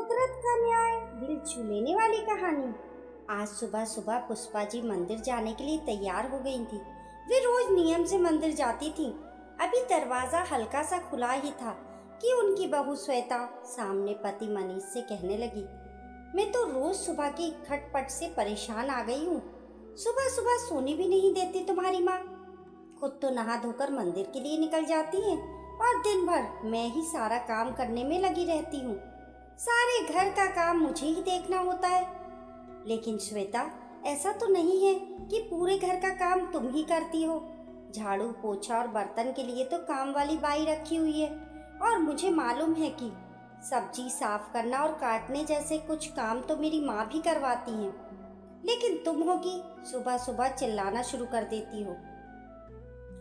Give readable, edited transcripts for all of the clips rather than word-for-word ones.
कुदरत का न्याय, दिल छू लेने वाली कहानी। आज सुबह सुबह पुष्पा जी मंदिर जाने के लिए तैयार हो गई थी। वे रोज नियम से मंदिर जाती थी। अभी दरवाजा हल्का सा खुला ही था कि उनकी बहू श्वेता सामने पति मनीष से कहने लगी, मैं तो रोज सुबह की खटपट से परेशान आ गई हूँ। सुबह सुबह सोने भी नहीं देती तुम्हारी माँ। खुद तो नहा धोकर मंदिर के लिए निकल जाती है और दिन भर मैं ही सारा काम करने में लगी रहती हूँ। सारे घर का काम मुझे ही देखना होता है। लेकिन श्वेता, ऐसा तो नहीं है कि पूरे घर का काम तुम ही करती हो। झाड़ू पोछा और बर्तन के लिए तो काम वाली बाई रखी हुई है और मुझे मालूम है कि सब्जी साफ करना और काटने जैसे कुछ काम तो मेरी माँ भी करवाती हैं। लेकिन तुम हो कि सुबह सुबह चिल्लाना शुरू कर देती हो।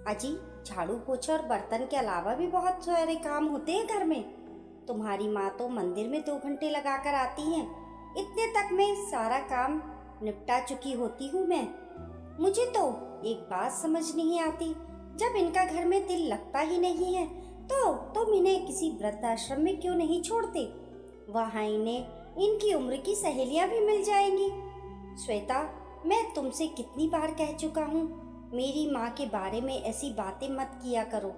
अजी, झाड़ू पोछा और बर्तन के अलावा भी बहुत सारे काम होते हैं घर में। तुम्हारी माँ तो मंदिर में 2 घंटे लगाकर आती हैं। इतने तक में सारा काम निपटा चुकी होती हूँ मैं। मुझे तो एक बात समझ नहीं आती, जब इनका घर में दिल लगता ही नहीं है तो तुम इन्हें किसी वृद्धाश्रम में क्यों नहीं छोड़ते? वहाँ इन्हें इनकी उम्र की सहेलियाँ भी मिल जाएंगी। श्वेता, मैं तुमसे कितनी बार कह चुका हूँ, मेरी माँ के बारे में ऐसी बातें मत किया करो।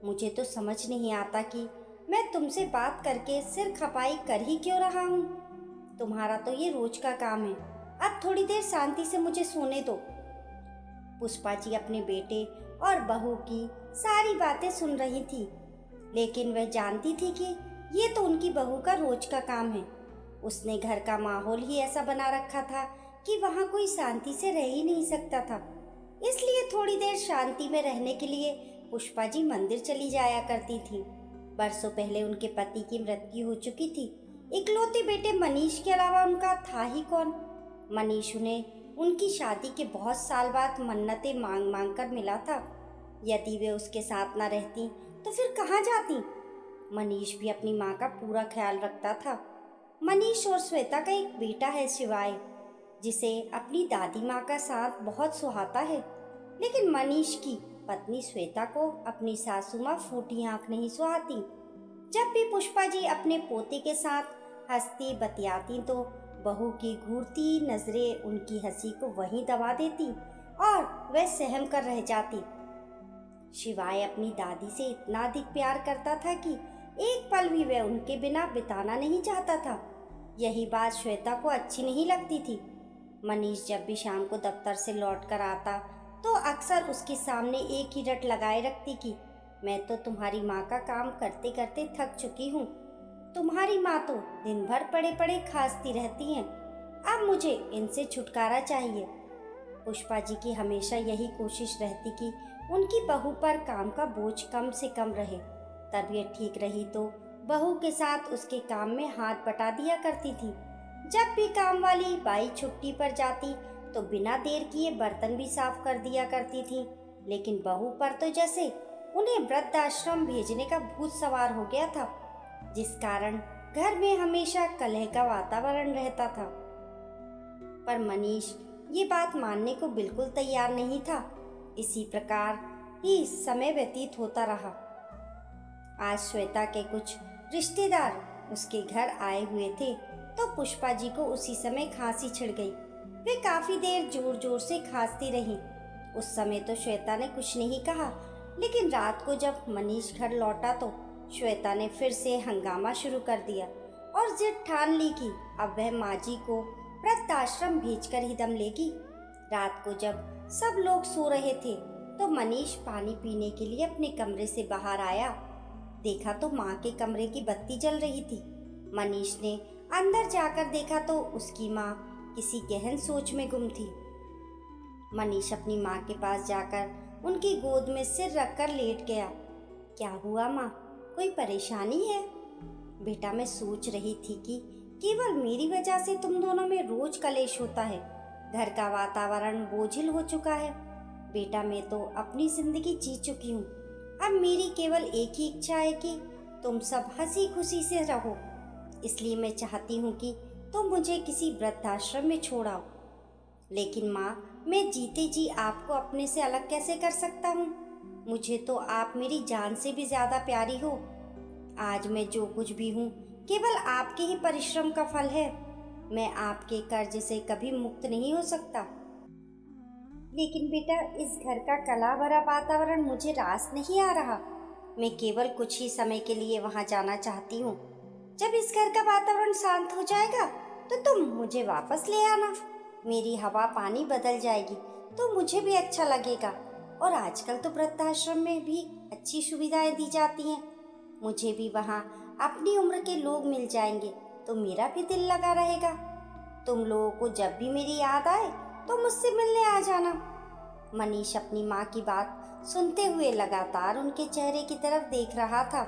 मुझे तो समझ नहीं आता कि मैं तुमसे बात करके सिर खपाई कर ही क्यों रहा हूँ। तुम्हारा तो ये रोज का काम है। अब थोड़ी देर शांति से मुझे सोने दो। पुष्पा जी अपने बेटे और बहू की सारी बातें सुन रही थी, लेकिन वह जानती थी कि ये तो उनकी बहू का रोज का काम है। उसने घर का माहौल ही ऐसा बना रखा था कि वहाँ कोई शांति से रह ही नहीं सकता था। इसलिए थोड़ी देर शांति में रहने के लिए पुष्पा जी मंदिर चली जाया करती थी। बरसों पहले उनके पति की मृत्यु हो चुकी थी। इकलौते बेटे मनीष के अलावा उनका था ही कौन। मनीष उन्हें उनकी शादी के बहुत साल बाद मन्नतें मांग मांग कर मिला था। यदि वे उसके साथ न रहती तो फिर कहाँ जाती। मनीष भी अपनी माँ का पूरा ख्याल रखता था। मनीष और श्वेता का एक बेटा है शिवाय, जिसे अपनी दादी माँ का साथ बहुत सुहाता है। लेकिन मनीष की पत्नी श्वेता को अपनी सासू माँ फूटी आंख नहीं सुहाती। जब भी पुष्पा जी अपने पोते के साथ हंसती बतियाती तो बहू की घूरती नजरें उनकी हंसी को वहीं दबा देती और वह सहम कर रह जाती। शिवाय अपनी दादी से इतना अधिक प्यार करता था कि एक पल भी वह उनके बिना बिताना नहीं चाहता था। यही बात श्वेता को अच्छी नहीं लगती थी। मनीष जब भी शाम को दफ्तर से लौट कर आता तो अक्सर उसके सामने एक ही रट लगाए रखती कि मैं तो तुम्हारी माँ का काम करते करते थक चुकी हूँ। तुम्हारी माँ तो दिन भर पड़े पड़े खांसती रहती हैं। अब मुझे इनसे छुटकारा चाहिए। पुष्पा जी की हमेशा यही कोशिश रहती कि उनकी बहू पर काम का बोझ कम से कम रहे। तबीयत ठीक रही तो बहू के साथ उसके काम में हाथ बटा दिया करती थी। जब भी काम वाली बाई छुट्टी पर जाती तो बिना देर किए बर्तन भी साफ कर दिया करती थी। लेकिन बहू पर तो जैसे उन्हें वृद्धाश्रम भेजने का भूत सवार हो गया था, जिस कारण घर में हमेशा कलह का वातावरण रहता था। पर मनीष ये बात मानने को बिल्कुल तैयार नहीं था। इसी प्रकार ही समय व्यतीत होता रहा। आज श्वेता के कुछ रिश्तेदार उसके घर आए हुए थे तो पुष्पा जी को उसी समय खांसी छिड़ गई। वे काफी देर जोर जोर से खांसती रहीं। उस समय तो श्वेता ने कुछ नहीं कहा, लेकिन रात को जब मनीष घर लौटा तो श्वेता ने फिर से हंगामा शुरू कर दिया और जिद ठान ली कि अब वह माँ जी को वृद्धाश्रम भेजकर ही दम लेगी। रात को जब सब लोग सो रहे थे तो मनीष पानी पीने के लिए अपने कमरे से बाहर आया। देखा तो माँ के कमरे की बत्ती जल रही थी। मनीष ने अंदर जाकर देखा तो उसकी माँ किसी गहन सोच में गुम थी। मनीष अपनी माँ के पास जाकर उनकी गोद में सिर रखकर लेट गया। क्या हुआ माँ, कोई परेशानी है? बेटा, मैं सोच रही थी कि केवल मेरी वजह से तुम दोनों में रोज कलेश होता है। घर का वातावरण बोझिल हो चुका है। बेटा, मैं तो अपनी जिंदगी जी चुकी हूँ। अब मेरी केवल एक ही इच्छा है कि तुम सब हंसी खुशी से रहो। इसलिए मैं चाहती हूँ कि तुम मुझे किसी वृद्धाश्रम में छोड़ आओ। लेकिन माँ, मैं जीते जी आपको अपने से अलग कैसे कर सकता हूँ? मुझे तो आप मेरी जान से भी ज्यादा प्यारी हो। आज मैं जो कुछ भी हूँ केवल आपके ही परिश्रम का फल है। मैं आपके कर्ज से कभी मुक्त नहीं हो सकता। लेकिन बेटा, इस घर का कला भरा वातावरण मुझे रास नहीं आ रहा। मैं केवल कुछ ही समय के लिए वहां जाना चाहती हूँ। जब इस घर का वातावरण शांत हो जाएगा तो तुम मुझे वापस ले आना। मेरी हवा पानी बदल जाएगी तो मुझे भी अच्छा लगेगा। और आजकल तो वृद्धाश्रम में भी अच्छी सुविधाएं दी जाती हैं। मुझे भी वहाँ अपनी उम्र के लोग मिल जाएंगे तो मेरा भी दिल लगा रहेगा। तुम लोगों को जब भी मेरी याद आए तो मुझसे मिलने आ जाना। मनीष अपनी माँ की बात सुनते हुए लगातार उनके चेहरे की तरफ देख रहा था।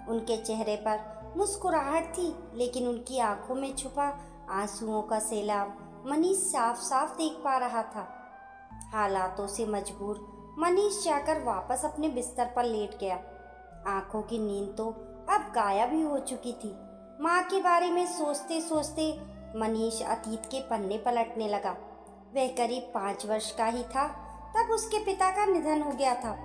उनके चेहरे पर मुस्कुराहट थी, लेकिन उनकी आंखों में छुपा आंसुओं का सैलाब मनीष साफ साफ देख पा रहा था। हालातों से मजबूर मनीष जाकर वापस अपने बिस्तर पर लेट गया। आंखों की नींद तो अब गायब ही हो चुकी थी। माँ के बारे में सोचते सोचते मनीष अतीत के पन्ने पलटने लगा। वह करीब 5 वर्ष का ही था तब उसके पिता का निधन हो गया था।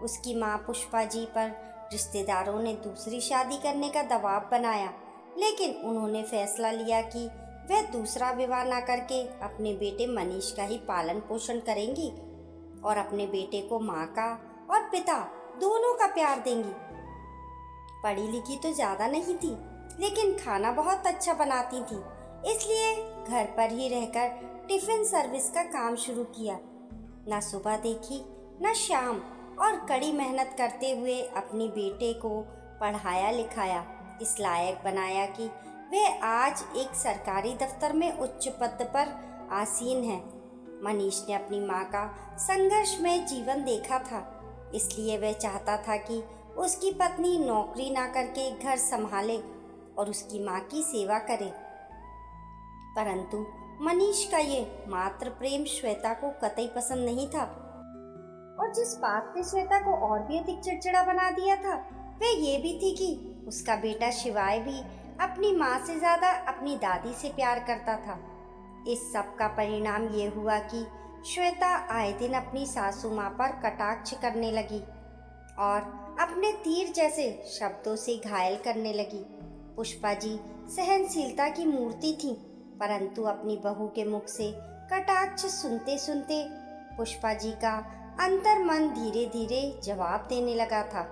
उसकी माँ पुष्पा जी पर रिश्तेदारों ने दूसरी शादी करने का दबाव बनाया, लेकिन उन्होंने फैसला लिया कि वह दूसरा विवाह न करके अपने बेटे मनीष का ही पालन पोषण करेंगी और अपने बेटे को माँ का और पिता दोनों का प्यार देंगी। पढ़ी लिखी तो ज़्यादा नहीं थी, लेकिन खाना बहुत अच्छा बनाती थी, इसलिए घर पर ही रहकर टिफ़िन सर्विस का काम शुरू किया। न सुबह देखी न शाम, और कड़ी मेहनत करते हुए अपने बेटे को पढ़ाया लिखाया, इस लायक बनाया कि वह आज एक सरकारी दफ्तर में उच्च पद पर आसीन है। मनीष ने अपनी माँ का संघर्षमय जीवन देखा था, इसलिए वह चाहता था कि उसकी पत्नी नौकरी ना करके घर संभाले और उसकी माँ की सेवा करे। परंतु मनीष का ये मात्र प्रेम श्वेता को कतई पसंद नहीं था, और जिस बात ने श्वेता को और भी अधिक चिड़चिड़ा बना दिया था वह ये भी थी कि उसका बेटा शिवाय भी अपनी माँ से ज्यादा अपनी दादी से प्यार करता था। इस सब का परिणाम ये हुआ कि श्वेता आए दिन अपनी सासू माँ पर कटाक्ष करने लगी और अपने तीर जैसे शब्दों से घायल करने लगी। पुष्पा जी सहनशीलता की मूर्ति थी, परंतु अपनी बहू के मुख से कटाक्ष सुनते सुनते पुष्पा जी का अंतर मन धीरे धीरे जवाब देने लगा था।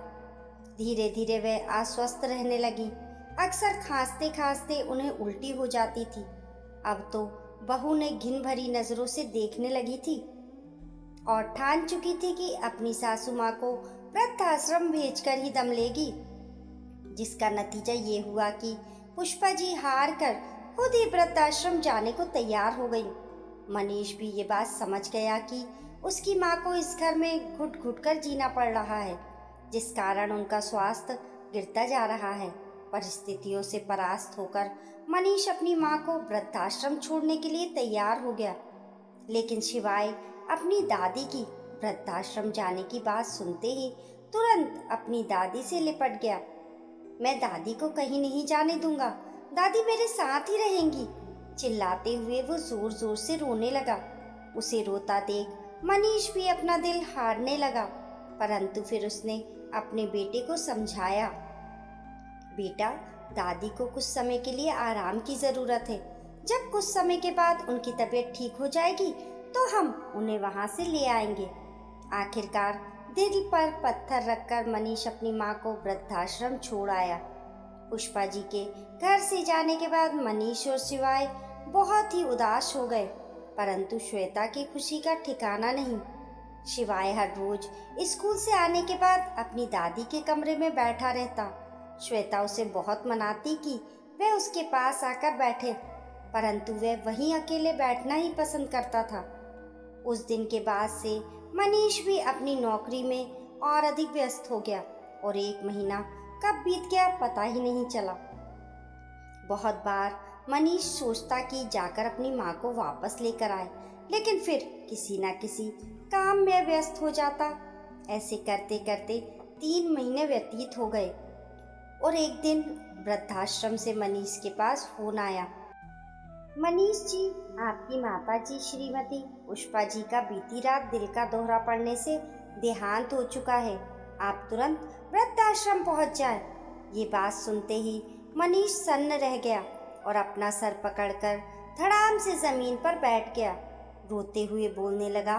धीरे धीरे वह अस्वस्थ रहने लगी। अक्सर खांसते खांसते उन्हें उल्टी हो जाती थी। अब तो बहू ने घिन भरी नजरों से देखने लगी थी और ठान चुकी थी कि अपनी सासू माँ को वृद्धाश्रम भेजकर ही दम लेगी, जिसका नतीजा ये हुआ कि पुष्पा जी हार कर खुद ही वृद्धाश्रम जाने को तैयार हो गई। मनीष भी ये बात समझ गया कि उसकी माँ को इस घर में घुट घुट कर जीना पड़ रहा है, जिस कारण उनका स्वास्थ्य गिरता जा रहा है। परिस्थितियों से परास्त होकर मनीष अपनी माँ को वृद्धाश्रम छोड़ने के लिए तैयार हो गया, लेकिन शिवाय अपनी दादी की वृद्धाश्रम जाने की बात सुनते ही तुरंत अपनी दादी से लिपट गया। मैं दादी को कहीं नहीं जाने दूंगा, दादी मेरे साथ ही रहेंगी। चिल्लाते हुए वो जोर जोर से रोने लगा। उसे रोता देख मनीष भी अपना दिल हारने लगा, परंतु फिर उसने अपने बेटे को समझाया, बेटा दादी को कुछ समय के लिए आराम की ज़रूरत है। जब कुछ समय के बाद उनकी तबीयत ठीक हो जाएगी तो हम उन्हें वहाँ से ले आएंगे। आखिरकार दिल पर पत्थर रखकर मनीष अपनी माँ को वृद्धाश्रम छोड़ आया। पुष्पा जी के घर से जाने के बाद मनीष और शिवाय बहुत ही उदास हो गए, परंतु श्वेता की खुशी का ठिकाना नहीं। शिवाय हर रोज स्कूल से आने के बाद अपनी दादी के कमरे में बैठा रहता। श्वेता उसे बहुत मनाती कि वह उसके पास आकर बैठे, परंतु वह वहीं अकेले बैठना ही पसंद करता था। उस दिन के बाद से मनीष भी अपनी नौकरी में और अधिक व्यस्त हो गया और 1 महीना कब बीत गया पता ही नहीं चला। बहुत बार मनीष सोचता कि जाकर अपनी माँ को वापस लेकर आए, लेकिन फिर किसी न किसी काम में व्यस्त हो जाता। ऐसे करते करते 3 महीने व्यतीत हो गए और एक दिन वृद्धाश्रम से मनीष के पास फोन आया। मनीष जी, आपकी माता जी श्रीमती पुष्पा जी का बीती रात दिल का दौरा पड़ने से देहांत हो चुका है। आप तुरंत वृद्धाश्रम पहुंच जाए। ये बात सुनते ही मनीष सन्न रह गया और अपना सर पकड़कर धड़ाम से जमीन पर बैठ गया। रोते हुए बोलने लगा,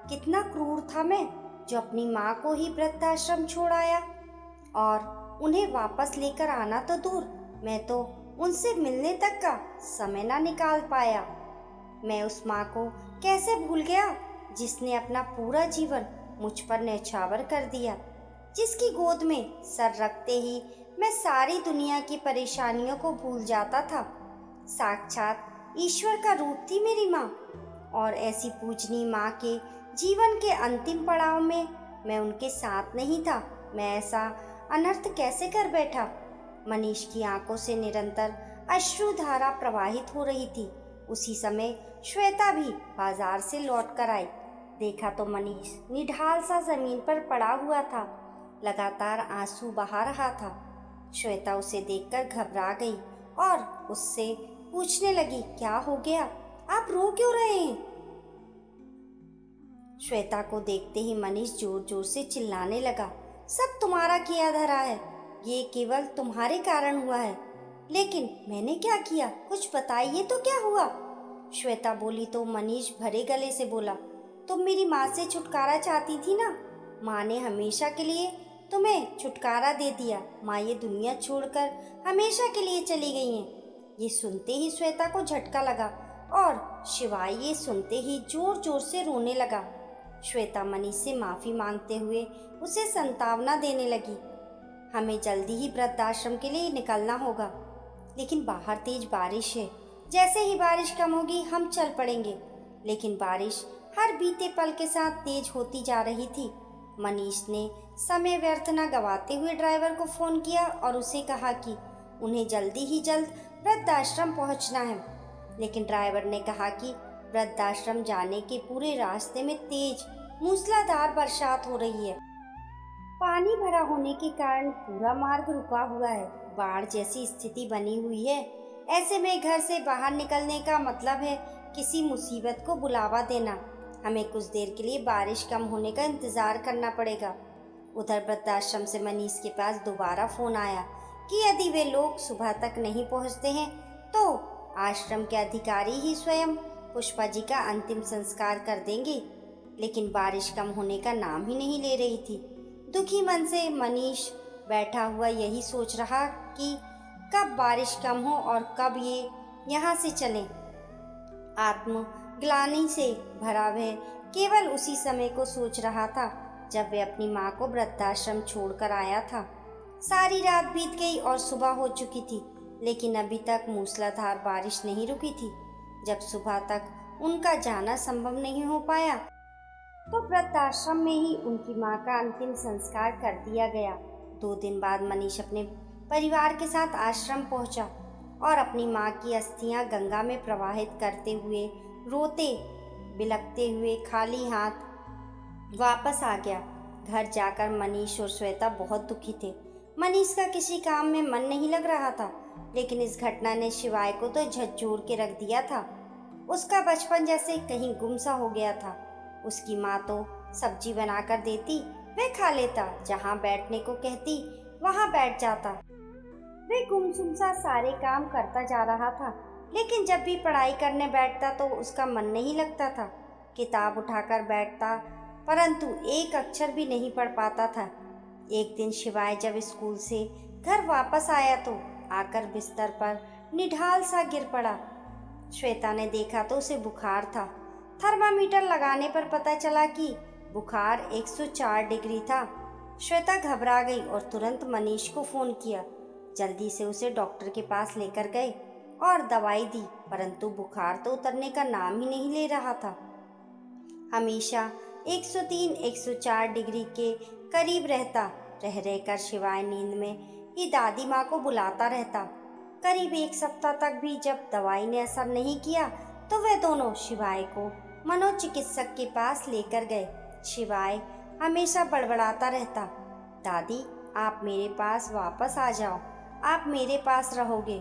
कितना क्रूर था मैं जो अपनी माँ को ही वृद्धाश्रम छोड़ आया, और उन्हें वापस लेकर आना तो दूर, मैं तो उनसे मिलने तक का समय ना निकाल पाया। मैं उस माँ को कैसे भूल गया जिसने अपना पूरा जीवन मुझ पर न्यौछावर कर दिया, जिसकी गोद में सर रखते ही मैं सारी दुनिया की परेशानियों को भूल जाता था। साक्षात ईश्वर का रूप थी मेरी माँ, और ऐसी पूजनीय माँ के जीवन के अंतिम पड़ाव में मैं उनके साथ नहीं था। मैं ऐसा अनर्थ कैसे कर बैठा। मनीष की आंखों से निरंतर अश्रुधारा प्रवाहित हो रही थी। उसी समय श्वेता भी बाजार से लौट कर आई। देखा तो मनीष निढाल सा जमीन पर पड़ा हुआ था, लगातार आंसू बहा रहा था। श्वेता उसे देखकर घबरा गई और उससे पूछने लगी, क्या हो गया, आप रो क्यों रहे हैं? श्वेता को देखते ही मनीष जोर जोर से चिल्लाने लगा, सब तुम्हारा किया धरा है, ये केवल तुम्हारे कारण हुआ है। लेकिन मैंने क्या किया, कुछ बताइए तो क्या हुआ? श्वेता बोली तो मनीष भरे गले से बोला, तुम मेरी माँ से छुटकारा चाहती थी ना, माँ ने हमेशा के लिए तुम्हें छुटकारा दे दिया। माँ ये दुनिया छोड़कर हमेशा के लिए चली गई हैं। ये सुनते ही श्वेता को झटका लगा और शिवाय ये सुनते ही जोर जोर से रोने लगा। श्वेता मनीष से माफ़ी मांगते हुए उसे संतावना देने लगी। हमें जल्दी ही वृद्धाश्रम के लिए निकलना होगा, लेकिन बाहर तेज बारिश है। जैसे ही बारिश कम होगी हम चल पड़ेंगे। लेकिन बारिश हर बीते पल के साथ तेज होती जा रही थी। मनीष ने समय व्यर्थ न गवाते हुए ड्राइवर को फ़ोन किया और उसे कहा कि उन्हें जल्दी ही जल्द वृद्धाश्रम पहुंचना है। लेकिन ड्राइवर ने कहा कि वृद्धाश्रम जाने के पूरे रास्ते में तेज मूसलाधार बरसात हो रही है। पानी भरा होने के कारण पूरा मार्ग रुका हुआ है। बाढ़ जैसी स्थिति बनी हुई है। ऐसे में घर से बाहर निकलने का मतलब है किसी मुसीबत को बुलावा देना। हमें कुछ देर के लिए बारिश कम होने का इंतज़ार करना पड़ेगा। उधर वृद्धाश्रम से मनीष के पास दोबारा फ़ोन आया कि यदि वे लोग सुबह तक नहीं पहुंचते हैं तो आश्रम के अधिकारी ही स्वयं पुष्पा जी का अंतिम संस्कार कर देंगे। लेकिन बारिश कम होने का नाम ही नहीं ले रही थी। दुखी मन से मनीष बैठा हुआ यही सोच रहा कि कब बारिश कम हो और कब ये यहाँ से चलें। आत्मग्लानि से भरा वह केवल उसी समय को सोच रहा था जब वे अपनी माँ को वृद्धाश्रम छोड़कर आया था। सारी रात बीत गई और सुबह हो चुकी थी, लेकिन अभी तक मूसलाधार बारिश नहीं रुकी थी। जब सुबह तक उनका जाना संभव नहीं हो पाया तो वृद्धाश्रम में ही उनकी माँ का अंतिम संस्कार कर दिया गया। 2 दिन बाद मनीष अपने परिवार के साथ आश्रम पहुंचा और अपनी माँ की अस्थियां गंगा में प्रवाहित करते हुए रोते बिलखते हुए खाली हाथ वापस आ गया। घर जाकर मनीष और श्वेता बहुत दुखी थे। मनीष का किसी काम में मन नहीं लग रहा था, लेकिन इस घटना ने शिवाय को तो झकझोर के रख दिया था। उसका बचपन जैसे कहीं गुम सा हो गया था। उसकी माँ तो सब्जी बनाकर देती, वह खा लेता, जहाँ बैठने को कहती वहाँ बैठ जाता। वह गुमसुम सा सारे काम करता जा रहा था, लेकिन जब भी पढ़ाई करने बैठता तो उसका मन नहीं लगता था। किताब उठाकर बैठता, परंतु एक अक्षर भी नहीं पढ़ पाता था। एक दिन शिवाय जब स्कूल से घर वापस आया तो आकर बिस्तर पर निढाल सा गिर पड़ा। श्वेता ने देखा तो उसे बुखार था। थर्मामीटर लगाने पर पता चला कि बुखार 104 डिग्री था। श्वेता घबरा गई और तुरंत मनीष को फ़ोन किया। जल्दी से उसे डॉक्टर के पास लेकर गए और दवाई दी, परंतु बुखार तो उतरने का नाम ही नहीं ले रहा था। हमेशा 103-104 डिग्री के करीब रहता। रह रहकर शिवाय नींद में ही दादी माँ को बुलाता रहता। करीब 1 सप्ताह तक भी जब दवाई ने असर नहीं किया तो वे दोनों शिवाय को मनोचिकित्सक के पास लेकर गए। शिवाय हमेशा बड़बड़ाता रहता, दादी आप मेरे पास वापस आ जाओ, आप मेरे पास रहोगे।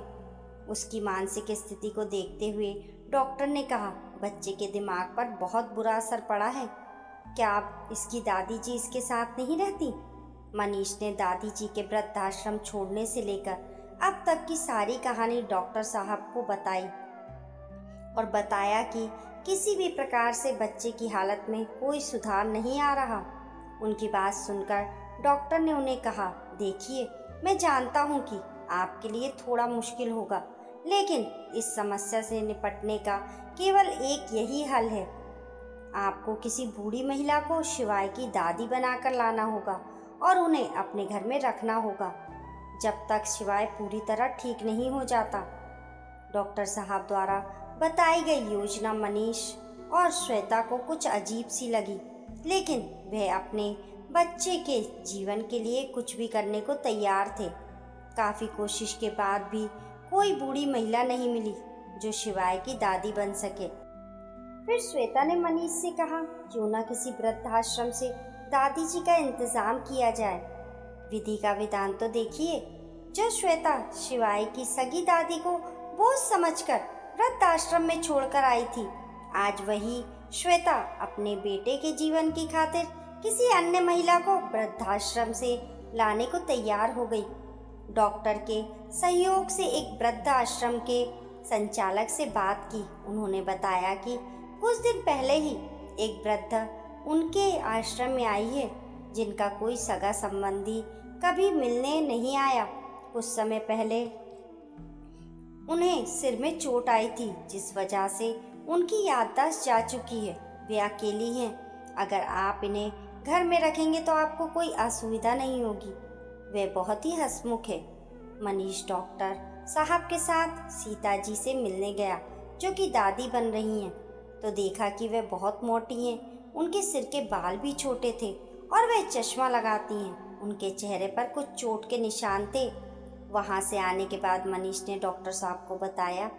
उसकी मानसिक स्थिति को देखते हुए डॉक्टर ने कहा, बच्चे के दिमाग पर बहुत बुरा असर पड़ा है। क्या आप इसकी दादी जी इसके साथ नहीं रहती? मनीष ने दादी जी के वृद्धाश्रम छोड़ने से लेकर अब तक की सारी कहानी डॉक्टर साहब को बताई और बताया कि किसी भी प्रकार से बच्चे की हालत में कोई सुधार नहीं आ रहा। उनकी बात सुनकर डॉक्टर ने उन्हें कहा, देखिए, मैं जानता हूँ कि आपके लिए थोड़ा मुश्किल होगा, लेकिन इस समस्या से निपटने का केवल एक यही हल है। आपको किसी बूढ़ी महिला को शिवाय की दादी बनाकर लाना होगा और उन्हें अपने घर में रखना होगा जब तक शिवाय पूरी तरह ठीक नहीं हो जाता। डॉक्टर साहब द्वारा बताई गई योजना मनीष और श्वेता को कुछ अजीब सी लगी, लेकिन वह अपने बच्चे के जीवन के लिए कुछ भी करने को तैयार थे। काफ़ी कोशिश के बाद भी कोई बूढ़ी महिला नहीं मिली जो शिवाय की दादी बन सके। फिर श्वेता ने मनीष से कहा, क्यों ना किसी वृद्धाश्रम से दादी जी का इंतजाम किया जाए। विधि का विधान तो देखिए। जो श्वेता शिवाय की सगी दादी को बोझ समझकर वृद्धाश्रम में छोड़कर आई थी, आज वही श्वेता अपने बेटे के जीवन की खातिर किसी अन्य महिला को वृद्धाश्रम से लाने को तैयार हो गई। डॉक्टर के सहयोग से एक वृद्धाश्रम के संचालक से बात की। उन्होंने बताया कि कुछ दिन पहले ही एक वृद्ध उनके आश्रम में आई है, जिनका कोई सगा संबंधी कभी मिलने नहीं आया। कुछ समय पहले उन्हें सिर में चोट आई थी, जिस वजह से उनकी याददाश्त जा चुकी है। वे अकेली हैं। अगर आप इन्हें घर में रखेंगे तो आपको कोई असुविधा नहीं होगी। वे बहुत ही हंसमुख है। मनीष डॉक्टर साहब के साथ सीता जी से मिलने गया, जो कि दादी बन रही हैं, तो देखा कि वे बहुत मोटी हैं। उनके सिर के बाल भी छोटे थे और वे चश्मा लगाती हैं। उनके चेहरे पर कुछ चोट के निशान थे। वहाँ से आने के बाद मनीष ने डॉक्टर साहब को बताया,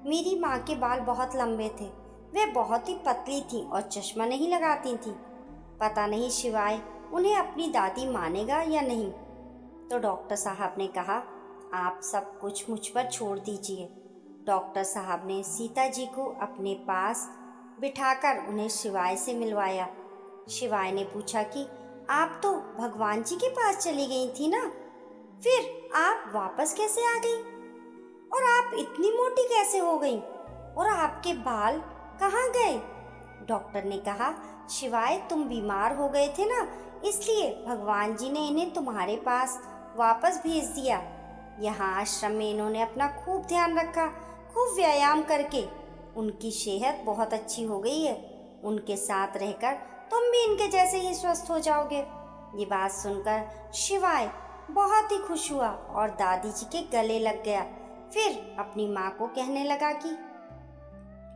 मेरी माँ के बाल बहुत लंबे थे, वे बहुत ही पतली थी और चश्मा नहीं लगाती थी। पता नहीं शिवाय उन्हें अपनी दादी मानेगा या नहीं। तो डॉक्टर साहब ने कहा, आप सब कुछ मुझ पर छोड़ दीजिए। डॉक्टर साहब ने सीता जी को अपने पास बिठाकर उन्हें शिवाय से मिलवाया। शिवाय ने पूछा कि आप तो भगवान जी के पास चली गई थी ना, फिर आप वापस कैसे आ गई? और आप इतनी मोटी कैसे हो गई? और आपके बाल कहाँ गए? डॉक्टर ने कहा, शिवाय, तुम बीमार हो गए थे ना, इसलिए भगवान जी ने इन्हें तुम्हारे पास वापस भेज दिया। यहाँ आश्रम में इन्होंने अपना खूब ध्यान रखा, खूब व्यायाम करके उनकी सेहत बहुत अच्छी हो गई है। उनके साथ रहकर तुम भी इनके जैसे ही स्वस्थ हो जाओगे। ये बात सुनकर शिवाय बहुत ही खुश हुआ और दादी जी के गले लग गया। फिर अपनी माँ को कहने लगा कि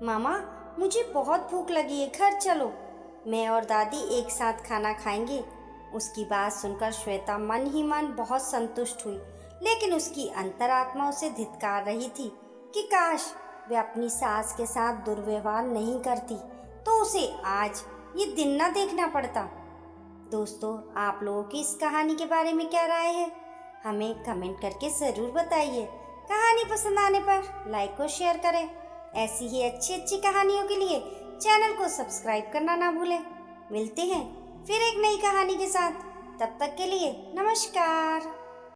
मामा, मुझे बहुत भूख लगी है, घर चलो, मैं और दादी एक साथ खाना खाएंगे। उसकी बात सुनकर श्वेता मन ही मन बहुत संतुष्ट हुई, लेकिन उसकी अंतरात्मा उसे धिक्कार रही थी कि काश वे अपनी सास के साथ दुर्व्यवहार नहीं करती तो उसे आज ये दिन ना देखना पड़ता। दोस्तों, आप लोगों की इस कहानी के बारे में क्या राय है? हमें कमेंट करके ज़रूर बताइए। कहानी पसंद आने पर लाइक और शेयर करें। ऐसी ही अच्छी अच्छी कहानियों के लिए चैनल को सब्सक्राइब करना ना भूलें। मिलते हैं फिर एक नई कहानी के साथ। तब तक के लिए नमस्कार।